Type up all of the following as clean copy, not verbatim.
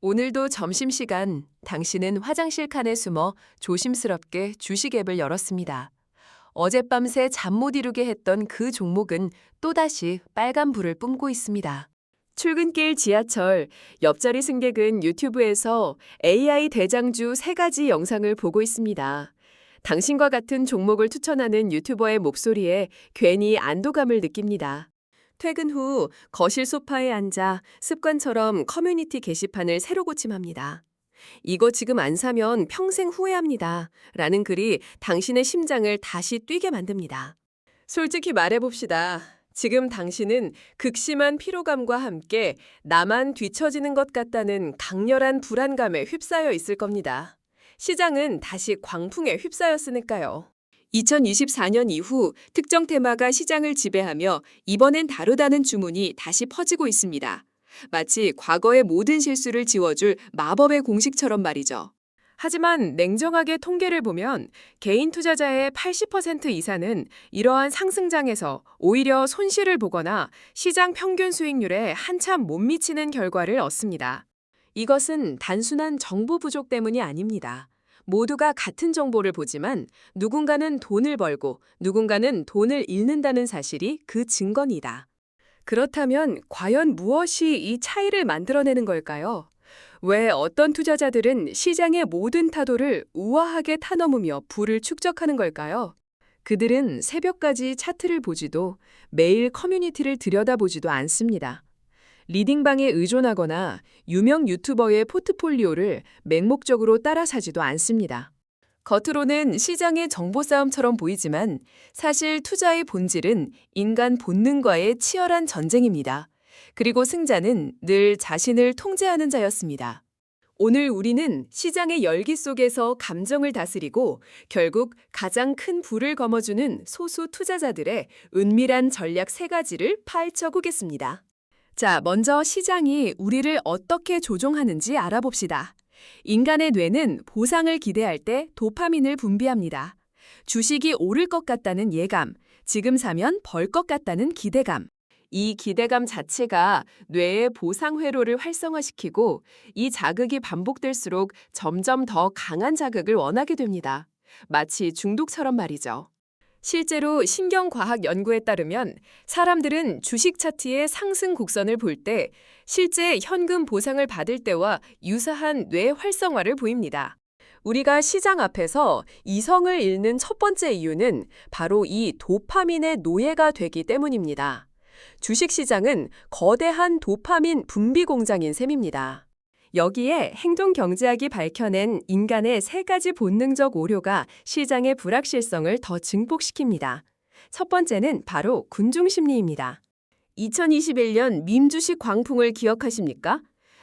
오늘도 점심시간 당신은 화장실 칸에 숨어 조심스럽게 주식 앱을 열었습니다. 어젯밤새 잠 못 이루게 했던 그 종목은 또다시 빨간 불을 뿜고 있습니다. 출근길 지하철, 옆자리 승객은 유튜브에서 AI 대장주 3가지 영상을 보고 있습니다. 당신과 같은 종목을 추천하는 유튜버의 목소리에 괜히 안도감을 느낍니다. 퇴근 후 거실 소파에 앉아 습관처럼 커뮤니티 게시판을 새로 고침합니다. 이거 지금 안 사면 평생 후회합니다. 라는 글이 당신의 심장을 다시 뛰게 만듭니다. 솔직히 말해봅시다. 지금 당신은 극심한 피로감과 함께 나만 뒤처지는 것 같다는 강렬한 불안감에 휩싸여 있을 겁니다. 시장은 다시 광풍에 휩싸였으니까요. 2024년 이후 특정 테마가 시장을 지배하며 이번엔 다르다는 주문이 다시 퍼지고 있습니다. 마치 과거의 모든 실수를 지워줄 마법의 공식처럼 말이죠. 하지만 냉정하게 통계를 보면 개인 투자자의 80% 이상은 이러한 상승장에서 오히려 손실을 보거나 시장 평균 수익률에 한참 못 미치는 결과를 얻습니다. 이것은 단순한 정보 부족 때문이 아닙니다. 모두가 같은 정보를 보지만 누군가는 돈을 벌고 누군가는 돈을 잃는다는 사실이 그 증거니다. 그렇다면 과연 무엇이 이 차이를 만들어내는 걸까요? 왜 어떤 투자자들은 시장의 모든 타도를 우아하게 타넘으며 부를 축적하는 걸까요? 그들은 새벽까지 차트를 보지도 매일 커뮤니티를 들여다보지도 않습니다. 리딩방에 의존하거나 유명 유튜버의 포트폴리오를 맹목적으로 따라 사지도 않습니다. 겉으로는 시장의 정보 싸움처럼 보이지만 사실 투자의 본질은 인간 본능과의 치열한 전쟁입니다. 그리고 승자는 늘 자신을 통제하는 자였습니다. 오늘 우리는 시장의 열기 속에서 감정을 다스리고 결국 가장 큰 불을 거머쥐는 소수 투자자들의 은밀한 전략 3가지를 파헤쳐 보겠습니다. 자, 먼저 시장이 우리를 어떻게 조종하는지 알아봅시다. 인간의 뇌는 보상을 기대할 때 도파민을 분비합니다. 주식이 오를 것 같다는 예감, 지금 사면 벌 것 같다는 기대감. 이 기대감 자체가 뇌의 보상 회로를 활성화시키고 이 자극이 반복될수록 점점 더 강한 자극을 원하게 됩니다. 마치 중독처럼 말이죠. 실제로 신경과학 연구에 따르면 사람들은 주식 차트의 상승 곡선을 볼 때 실제 현금 보상을 받을 때와 유사한 뇌 활성화를 보입니다. 우리가 시장 앞에서 이성을 잃는 첫 번째 이유는 바로 이 도파민의 노예가 되기 때문입니다. 주식시장은 거대한 도파민 분비 공장인 셈입니다. 여기에 행동경제학이 밝혀낸 인간의 3가지 본능적 오류가 시장의 불확실성을 더 증폭시킵니다. 첫 번째는 바로 군중심리입니다. 2021년 밈 주식 광풍을 기억하십니까?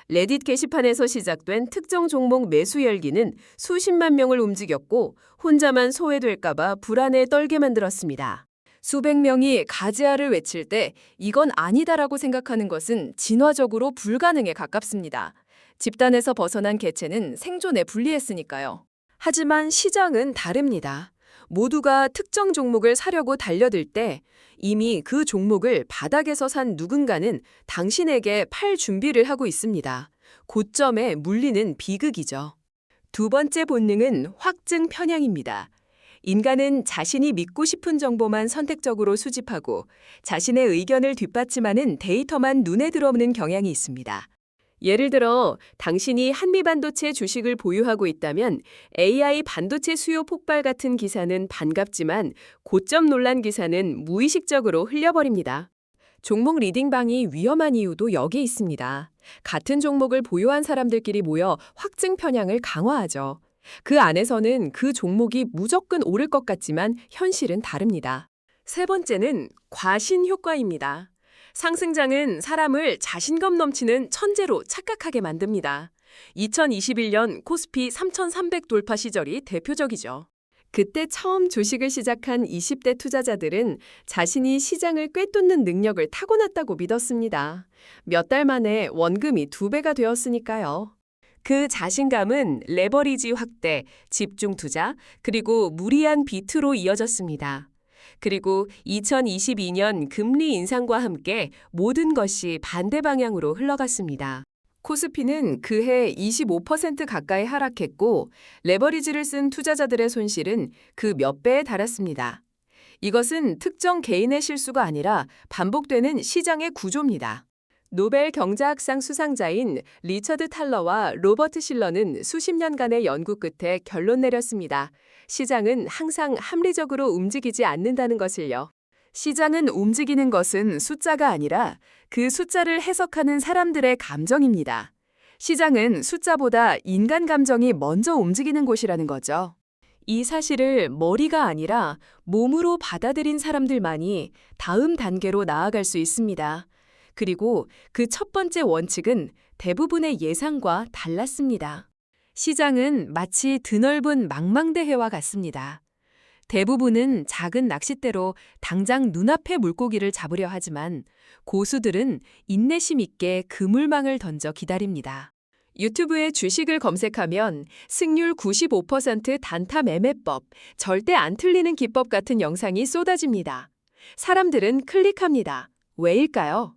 레딧 게시판에서 시작된 특정 종목 매수 열기는 수십만 명을 움직였고 혼자만 소외될까봐 불안에 떨게 만들었습니다. 수백 명이 가지아를 외칠 때 이건 아니다라고 생각하는 것은 진화적으로 불가능에 가깝습니다. 집단에서 벗어난 개체는 생존에 불리했으니까요. 하지만 시장은 다릅니다. 모두가 특정 종목을 사려고 달려들 때 이미 그 종목을 바닥에서 산 누군가는 당신에게 팔 준비를 하고 있습니다. 고점에 물리는 비극이죠. 두 번째 본능은 확증 편향입니다. 인간은 자신이 믿고 싶은 정보만 선택적으로 수집하고 자신의 의견을 뒷받침하는 데이터만 눈에 들어오는 경향이 있습니다. 예를 들어 당신이 한미반도체 주식을 보유하고 있다면 AI 반도체 수요 폭발 같은 기사는 반갑지만 고점 논란 기사는 무의식적으로 흘려버립니다. 종목 리딩방이 위험한 이유도 여기에 있습니다. 같은 종목을 보유한 사람들끼리 모여 확증 편향을 강화하죠. 그 안에서는 그 종목이 무조건 오를 것 같지만 현실은 다릅니다. 세 번째는 과신 효과입니다. 상승장은 사람을 자신감 넘치는 천재로 착각하게 만듭니다. 2021년 코스피 3,300 돌파 시절이 대표적이죠. 그때 처음 주식을 시작한 20대 투자자들은 자신이 시장을 꿰뚫는 능력을 타고났다고 믿었습니다. 몇 달 만에 원금이 2배가 되었으니까요. 그 자신감은 레버리지 확대, 집중 투자, 그리고 무리한 비트로 이어졌습니다. 그리고 2022년 금리 인상과 함께 모든 것이 반대 방향으로 흘러갔습니다. 코스피는 그해 25% 가까이 하락했고 레버리지를 쓴 투자자들의 손실은 그 몇 배에 달했습니다. 이것은 특정 개인의 실수가 아니라 반복되는 시장의 구조입니다. 노벨 경제학상 수상자인 리처드 탈러와 로버트 실러는 수십 년간의 연구 끝에 결론 내렸습니다. 시장은 항상 합리적으로 움직이지 않는다는 것을요. 시장은 움직이는 것은 숫자가 아니라 그 숫자를 해석하는 사람들의 감정입니다. 시장은 숫자보다 인간 감정이 먼저 움직이는 곳이라는 거죠. 이 사실을 머리가 아니라 몸으로 받아들인 사람들만이 다음 단계로 나아갈 수 있습니다. 그리고 그 첫 번째 원칙은 대부분의 예상과 달랐습니다. 시장은 마치 드넓은 망망대해와 같습니다. 대부분은 작은 낚싯대로 당장 눈앞의 물고기를 잡으려 하지만 고수들은 인내심 있게 그물망을 던져 기다립니다. 유튜브에 주식을 검색하면 승률 95% 단타 매매법, 절대 안 틀리는 기법 같은 영상이 쏟아집니다. 사람들은 클릭합니다. 왜일까요?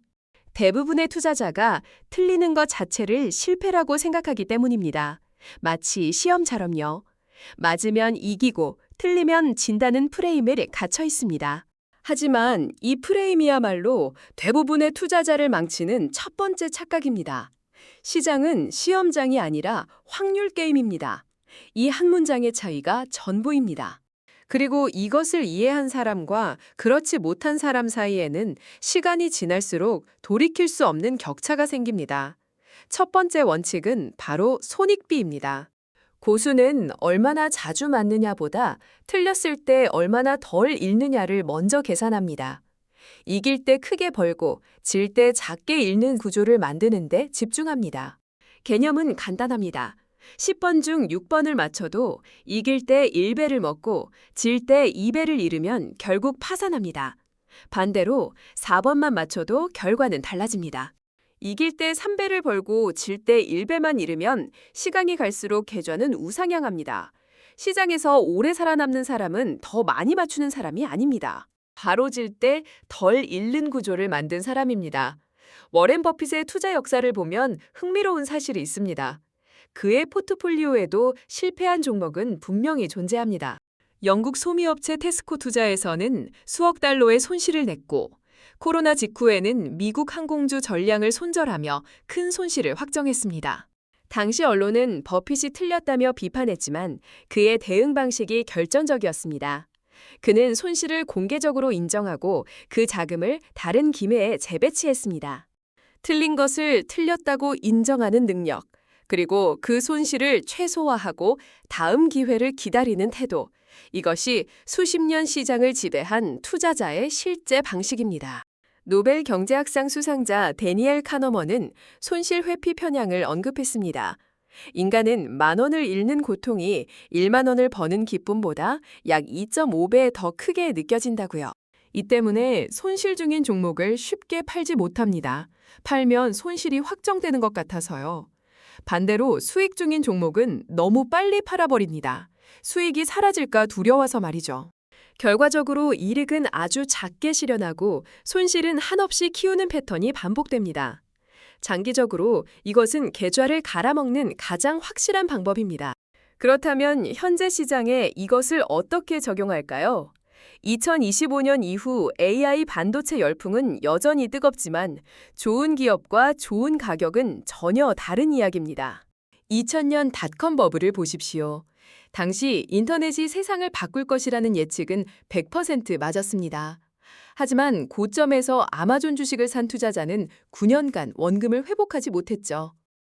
대부분의 투자자가 틀리는 것 자체를 실패라고 생각하기 때문입니다. 마치 시험처럼요. 맞으면 이기고 틀리면 진다는 프레임에 갇혀 있습니다. 하지만 이 프레임이야말로 대부분의 투자자를 망치는 첫 번째 착각입니다. 시장은 시험장이 아니라 확률 게임입니다. 이 한 문장의 차이가 전부입니다. 그리고 이것을 이해한 사람과 그렇지 못한 사람 사이에는 시간이 지날수록 돌이킬 수 없는 격차가 생깁니다. 첫 번째 원칙은 바로 손익비입니다. 고수는 얼마나 자주 맞느냐보다 틀렸을 때 얼마나 덜 잃느냐를 먼저 계산합니다. 이길 때 크게 벌고 질 때 작게 잃는 구조를 만드는 데 집중합니다. 개념은 간단합니다. 10번 중 6번을 맞춰도 이길 때 1배를 먹고 질 때 2배를 잃으면 결국 파산합니다. 반대로 4번만 맞춰도 결과는 달라집니다. 이길 때 3배를 벌고 질 때 1배만 잃으면 시간이 갈수록 계좌는 우상향합니다. 시장에서 오래 살아남는 사람은 더 많이 맞추는 사람이 아닙니다. 바로 질 때 덜 잃는 구조를 만든 사람입니다. 워렌 버핏의 투자 역사를 보면 흥미로운 사실이 있습니다. 그의 포트폴리오에도 실패한 종목은 분명히 존재합니다. 영국 소미업체 테스코 투자에서는 수억 달러의 손실을 냈고 코로나 직후에는 미국 항공주 전량을 손절하며 큰 손실을 확정했습니다. 당시 언론은 버핏이 틀렸다며 비판했지만 그의 대응 방식이 결정적이었습니다. 그는 손실을 공개적으로 인정하고 그 자금을 다른 기회에 재배치했습니다. 틀린 것을 틀렸다고 인정하는 능력, 그리고 그 손실을 최소화하고 다음 기회를 기다리는 태도, 이것이 수십 년 시장을 지배한 투자자의 실제 방식입니다. 노벨 경제학상 수상자 데니엘 카너먼은 손실 회피 편향을 언급했습니다. 인간은 10,000원을 잃는 고통이 1만 원을 버는 기쁨보다 약 2.5배 더 크게 느껴진다고요. 이 때문에 손실 중인 종목을 쉽게 팔지 못합니다. 팔면 손실이 확정되는 것 같아서요. 반대로 수익 중인 종목은 너무 빨리 팔아버립니다. 수익이 사라질까 두려워서 말이죠. 결과적으로 이익은 아주 작게 실현하고 손실은 한없이 키우는 패턴이 반복됩니다. 장기적으로 이것은 계좌를 갈아먹는 가장 확실한 방법입니다. 그렇다면 현재 시장에 이것을 어떻게 적용할까요? 2025년 이후 AI 반도체 열풍은 여전히 뜨겁지만 좋은 기업과 좋은 가격은 전혀 다른 이야기입니다. 2000년 닷컴 버블을 보십시오. 당시 인터넷이 세상을 바꿀 것이라는 예측은 100% 맞았습니다. 하지만 고점에서 아마존 주식을 산 투자자는 9년간 원금을 회복하지 못했죠.